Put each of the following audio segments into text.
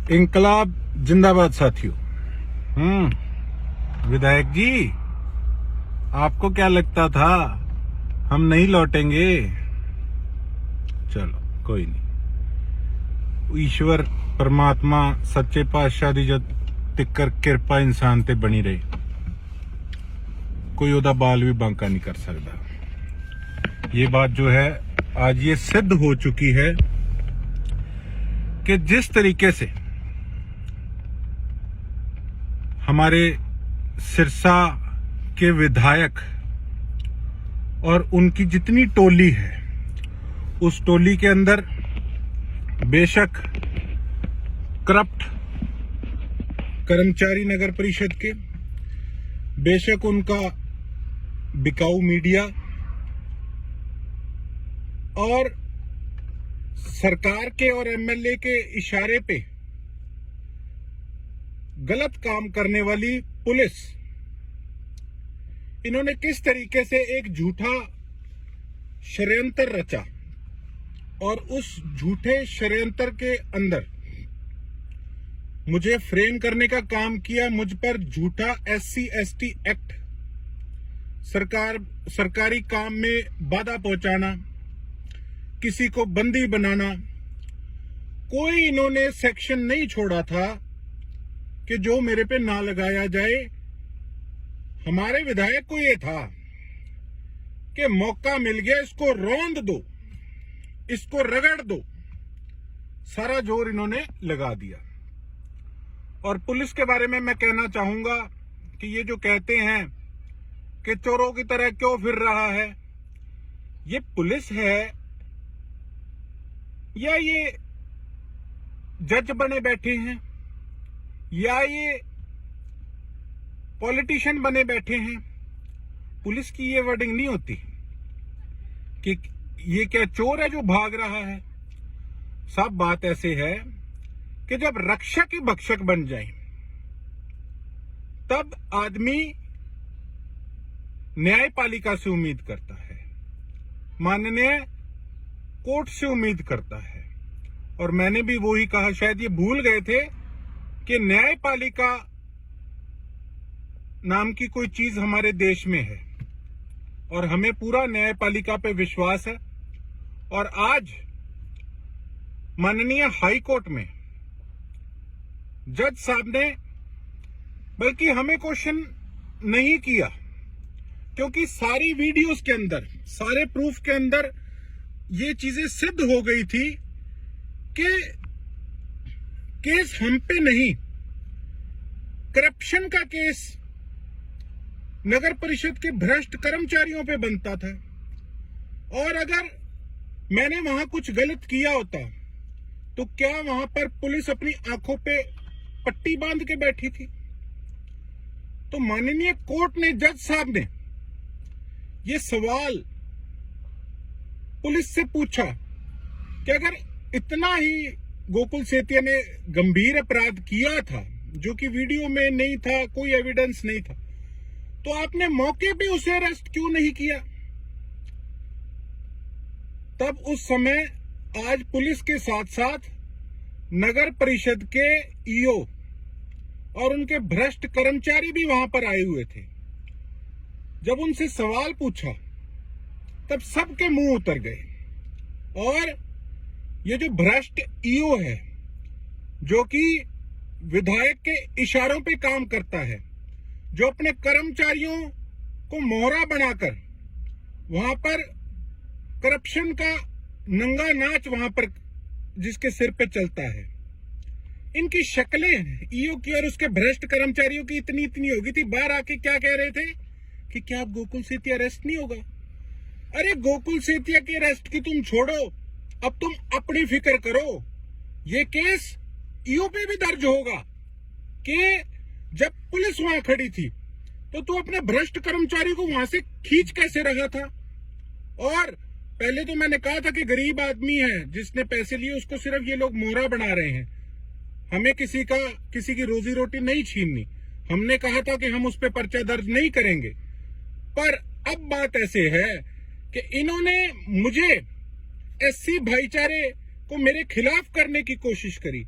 इंकलाब जिंदाबाद साथियों। विधायक जी, आपको क्या लगता था हम नहीं लौटेंगे? चलो कोई नहीं, ईश्वर परमात्मा सच्चे पातशाह दी जो तिक्कर किरपा इंसान ते बनी रही, कोई ओदा बाल भी बांका नहीं कर सकता। ये बात जो है आज ये सिद्ध हो चुकी है कि जिस तरीके से हमारे सिरसा के विधायक और उनकी जितनी टोली है, उस टोली के अंदर बेशक करप्ट कर्मचारी नगर परिषद के, बेशक उनका बिकाऊ मीडिया और सरकार के और एमएलए के इशारे पे गलत काम करने वाली पुलिस, इन्होंने किस तरीके से एक झूठा षड्यंत्र रचा और उस झूठे षड्यंत्र के अंदर मुझे फ्रेम करने का काम किया, मुझ पर झूठा SC/ST एक्ट, सरकारी काम में बाधा पहुंचाना, किसी को बंदी बनाना, कोई इन्होंने सेक्शन नहीं छोड़ा था कि जो मेरे पे ना लगाया जाए। हमारे विधायक को यह था कि मौका मिल गया, इसको रौंद दो, इसको रगड़ दो, सारा जोर इन्होंने लगा दिया। और पुलिस के बारे में मैं कहना चाहूंगा कि ये जो कहते हैं कि चोरों की तरह क्यों फिर रहा है, ये पुलिस है या ये जज बने बैठे हैं या ये पॉलिटिशियन बने बैठे हैं? पुलिस की ये वर्डिंग नहीं होती कि ये क्या चोर है जो भाग रहा है। सब बात ऐसे है कि जब रक्षक ही भक्षक बन जाए तब आदमी न्यायपालिका से उम्मीद करता है, माननीय कोर्ट से उम्मीद करता है। और मैंने भी वही कहा, शायद ये भूल गए थे कि न्यायपालिका नाम की कोई चीज हमारे देश में है और हमें पूरा न्यायपालिका पे विश्वास है। और आज माननीय हाई कोर्ट में जज साहब ने बल्कि हमें क्वेश्चन नहीं किया, क्योंकि सारी वीडियोस के अंदर, सारे प्रूफ के अंदर ये चीजें सिद्ध हो गई थी कि केस हम पे नहीं, करप्शन का केस नगर परिषद के भ्रष्ट कर्मचारियों पे बनता था। और अगर मैंने वहां कुछ गलत किया होता तो क्या वहां पर पुलिस अपनी आंखों पे पट्टी बांध के बैठी थी? तो माननीय कोर्ट ने, जज साहब ने ये सवाल पुलिस से पूछा कि अगर इतना ही गोकुल सेतिया ने गंभीर अपराध किया था जो कि वीडियो में नहीं था, कोई एविडेंस नहीं था, तो आपने मौके पे उसे अरेस्ट क्यों नहीं किया? तब उस समय आज पुलिस के साथ साथ नगर परिषद के ईओ और उनके भ्रष्ट कर्मचारी भी वहां पर आए हुए थे। जब उनसे सवाल पूछा तब सबके मुंह उतर गए। और ये जो भ्रष्ट ईओ है, जो कि विधायक के इशारों पे काम करता है, जो अपने कर्मचारियों को मोहरा बनाकर वहां पर करप्शन का नंगा नाच वहां पर जिसके सिर पे चलता है, इनकी शक्लें ईओ की और उसके भ्रष्ट कर्मचारियों की इतनी इतनी होगी थी। बाहर आके क्या कह रहे थे कि क्या अब गोकुल सेतिया अरेस्ट नहीं होगा? अरे गोकुल सेतिया की अरेस्ट की तुम छोड़ो, अब तुम अपनी फिक्र करो। ये केस ईओ पे भी दर्ज होगा कि जब पुलिस वहां खड़ी थी तो तू अपने भ्रष्ट कर्मचारी को वहां से खींच कैसे रहा था? और पहले तो मैंने कहा था कि गरीब आदमी है जिसने पैसे लिए, उसको सिर्फ ये लोग मोहरा बना रहे हैं, हमें किसी की रोजी रोटी नहीं छीननी। हमने कहा था कि हम उस पर पर्चा दर्ज नहीं करेंगे। पर अब बात ऐसे है कि इन्होंने मुझे SC भाईचारे को मेरे खिलाफ करने की कोशिश करी।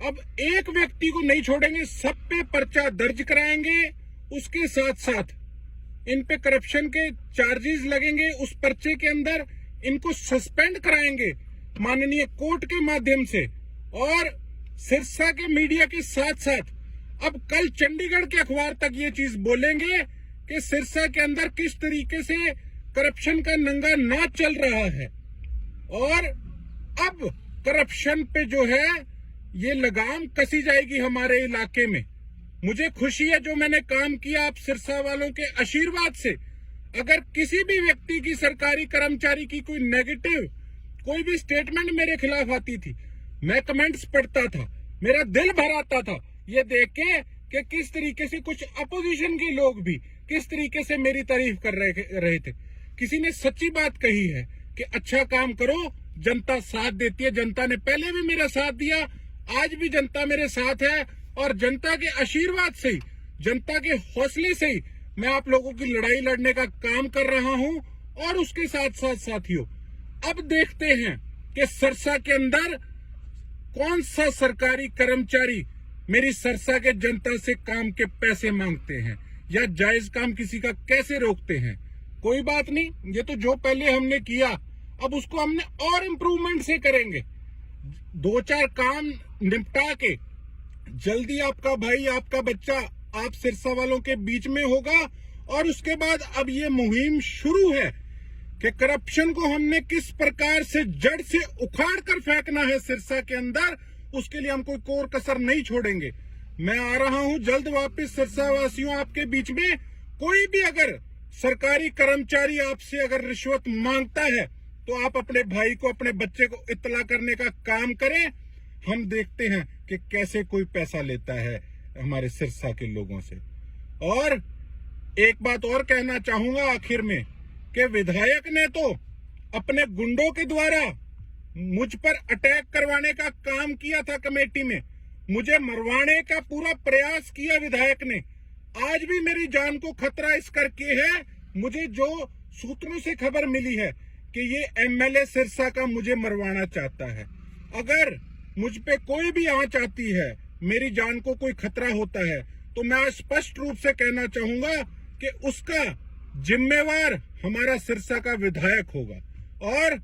अब एक व्यक्ति को नहीं छोड़ेंगे, सब पे पर्चा दर्ज कराएंगे, उसके साथ साथ इन पे करप्शन के चार्जेस लगेंगे, उस पर्चे के अंदर इनको सस्पेंड कराएंगे माननीय कोर्ट के माध्यम से। और सिरसा के मीडिया के साथ साथ अब कल चंडीगढ़ के अखबार तक ये चीज बोलेंगे कि सिरसा के अंदर किस तरीके से करप्शन का नंगा नाच चल रहा है। और अब करप्शन पे जो है ये लगाम कसी जाएगी हमारे इलाके में। मुझे खुशी है जो मैंने काम किया आप सिरसा वालों के आशीर्वाद से। अगर किसी भी व्यक्ति की, सरकारी कर्मचारी की कोई नेगेटिव कोई भी स्टेटमेंट मेरे खिलाफ आती थी, मैं कमेंट्स पढ़ता था, मेरा दिल भर आता था ये देख के कि किस तरीके से कुछ अपोजिशन के लोग भी किस तरीके से मेरी तारीफ कर रहे थे। किसी ने सच्ची बात कही है कि अच्छा काम करो, जनता साथ देती है। जनता ने पहले भी मेरा साथ दिया, आज भी जनता मेरे साथ है, और जनता के आशीर्वाद से ही, जनता के हौसले से ही मैं आप लोगों की लड़ाई लड़ने का काम कर रहा हूं। और उसके साथ साथ साथियों, अब देखते हैं कि सिरसा के अंदर कौन सा सरकारी कर्मचारी मेरी सिरसा के जनता से काम के पैसे मांगते हैं या जायज काम किसी का कैसे रोकते हैं। कोई बात नहीं, ये तो जो पहले हमने किया अब उसको हमने और इम्प्रूवमेंट से करेंगे। 2-4 काम निपटा के जल्दी आपका भाई, आपका बच्चा आप सिरसा वालों के बीच में होगा। और उसके बाद अब ये मुहिम शुरू है कि करप्शन को हमने किस प्रकार से जड़ से उखाड़ कर फेंकना है सिरसा के अंदर, उसके लिए हम कोई कोर कसर नहीं छोड़ेंगे। मैं आ रहा हूं जल्द वापस सिरसा वासियों आपके बीच में। कोई भी अगर सरकारी कर्मचारी आपसे अगर रिश्वत मांगता है तो आप अपने भाई को, अपने बच्चे को इत्तला करने का काम करें। हम देखते हैं कि कैसे कोई पैसा लेता है हमारे सिरसा के लोगों से। और एक बात और कहना चाहूंगा आखिर में कि विधायक ने तो अपने गुंडों के द्वारा मुझ पर अटैक करवाने का काम किया था, कमेटी में मुझे मरवाने का पूरा प्रयास किया विधायक ने। आज भी मेरी जान को खतरा इस करके है, मुझे जो सूत्रों से खबर मिली है कि ये एमएलए सिरसा का मुझे मरवाना चाहता है। अगर मुझ पे कोई भी आंच आती है, मेरी जान को कोई खतरा होता है, तो मैं स्पष्ट रूप से कहना चाहूंगा कि उसका जिम्मेवार हमारा सिरसा का विधायक होगा। और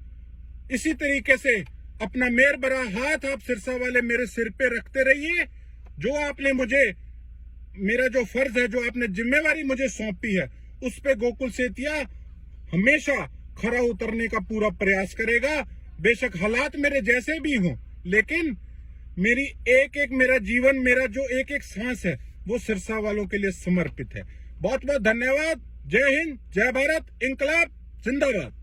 इसी तरीके से अपना मेर भरा हाथ आप सिरसा वाले मेरे सिर पे रखते रहिए। जो आपने मुझे, मेरा जो फर्ज है, जो आपने जिम्मेवारी मुझे सौंपी है, उस पे गोकुल सेतिया हमेशा खरा उतरने का पूरा प्रयास करेगा। बेशक हालात मेरे जैसे भी हों, लेकिन मेरी एक एक, मेरा जीवन, मेरा जो एक एक सांस है वो सिरसा वालों के लिए समर्पित है। बहुत बहुत धन्यवाद। जय हिंद, जय भारत, इंकलाब जिंदाबाद।